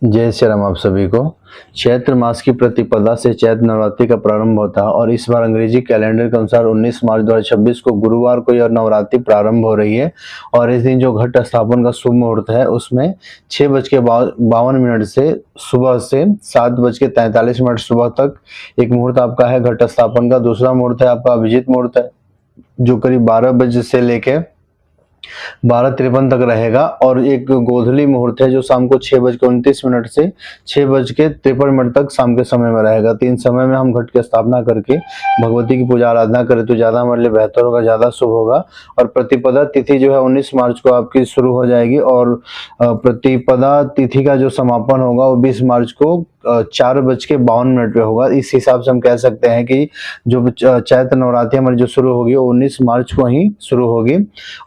जय श्री राम। आप सभी को चैत्र मास की प्रतिपदा से चैत्र नवरात्रि का प्रारंभ होता है और इस बार अंग्रेजी कैलेंडर के अनुसार 19 मार्च 2026 को गुरुवार को यह नवरात्रि प्रारंभ हो रही है। और इस दिन जो घट स्थापन का शुभ मुहूर्त है उसमें 6:52 से सुबह से 7:43 सुबह तक एक मुहूर्त आपका है घट स्थापन का। दूसरा मुहूर्त है आपका अभिजीत मुहूर्त है जो करीब 12 बजे से लेके 12:53 तक रहेगा। और एक गोधूली मुहूर्त है जो शाम को 6:29 से 6:53 तक शाम के समय में रहेगा। तीन समय में हम घट की स्थापना करके भगवती की पूजा आराधना करें तो ज्यादा हमारे लिए बेहतर होगा, ज्यादा शुभ होगा। और प्रतिपदा तिथि जो है 19 मार्च को आपकी शुरू हो जाएगी और प्रतिपदा तिथि का जो समापन होगा वो 20 मार्च को 4:52 पे होगा। इस हिसाब से हम कह सकते हैं कि जो चैत्र नवरात्रि हमारी जो शुरू होगी वो 19 मार्च को ही शुरू होगी।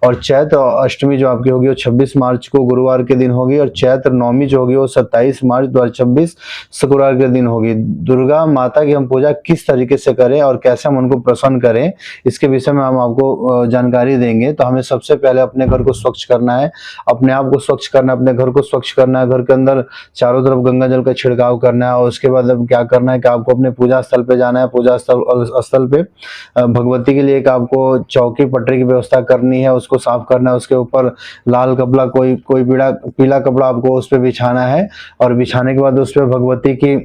और चैत्र अष्टमी जो आपकी होगी वो 26 मार्च को गुरुवार के दिन होगी। और चैत्र नवमी जो होगी वो 27 मार्च 2026 शुक्रवार के दिन होगी। दुर्गा माता की हम पूजा किस तरीके से करें और कैसे हम उनको प्रसन्न करें इसके विषय में हम आपको जानकारी देंगे। तो हमें सबसे पहले अपने घर को स्वच्छ करना है, अपने आप को स्वच्छ करना है, अपने घर को स्वच्छ करना है। घर के अंदर चारों तरफ गंगा जल का छिड़काव करना है। और उसके बाद अब क्या करना है कि आपको अपने पूजा स्थल पे जाना है। पूजा स्थल पे भगवती के लिए एक आपको चौकी पटरी की व्यवस्था करनी है, उसको साफ करना है। उसके ऊपर लाल कपड़ा कोई पीला कपड़ा आपको उस पे बिछाना है। और बिछाने के बाद उस पे भगवती की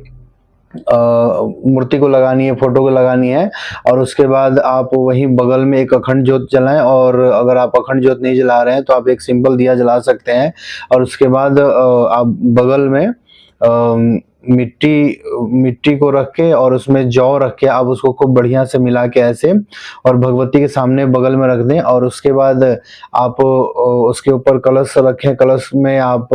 मूर्ति को लगानी है, फोटो को लगानी है। और उसके बाद आप वहीं बगल में एक अखंड ज्योत जलाएं। और अगर आप अखंड ज्योत नहीं जला रहे हैं तो आप एक सिंपल दिया जला सकते हैं। और उसके बाद आप बगल में मिट्टी को रख के और उसमें जौ रख के आप उसको खूब बढ़िया से मिला के ऐसे और भगवती के सामने बगल में रख दें। और उसके बाद आप उसके ऊपर कलश रखें। कलश में आप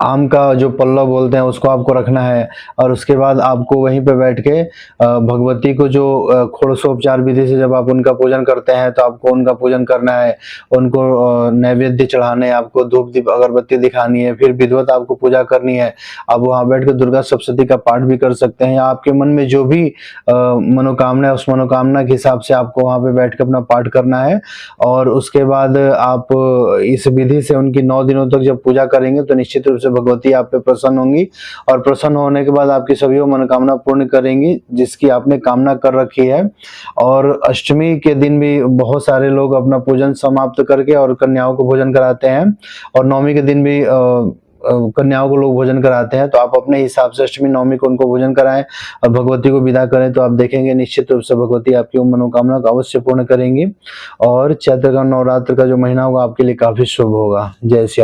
आम का जो पल्लव बोलते हैं उसको आपको रखना है। और उसके बाद आपको वहीं पे बैठ के भगवती को जो षोडशोपचार विधि से जब आप उनका पूजन करते हैं तो आपको उनका पूजन करना है, उनको नैवेद्य चढ़ाने हैं, आपको धूप दीप अगरबत्ती दिखानी है, फिर विधिवत आपको पूजा करनी है। आप वहां बैठ के दुर्गा सप्तशती का पाठ भी कर सकते हैं या आपके मन में जो भी मनोकामना है उस मनोकामना के हिसाब से आपको वहां पे बैठ के अपना पाठ करना है। और उसके बाद आप इस विधि से उनकी 9 दिनों तक जब पूजा करेंगे तो निश्चित रूप से भगवती आप पे प्रसन्न होंगी। और प्रसन्न होने के बाद आपकी सभी मनोकामना पूर्ण करेंगी जिसकी आपने कामना कर रखी है। और अष्टमी के दिन भी बहुत सारे लोग अपना पूजन समाप्त करके और कन्याओं को भोजन कराते हैं। और नवमी के दिन भी कन्याओं को लोग भोजन कराते हैं। तो आप अपने हिसाब से अष्टमी नवमी को उनको भोजन कराएं और भगवती को विदा करें तो आप देखेंगे निश्चित रूप से भगवती आपकी मनोकामना को अवश्य पूर्ण करेंगी। और चैत्र का नवरात्र का जो महीना होगा आपके लिए काफी शुभ होगा। जय श्री राम।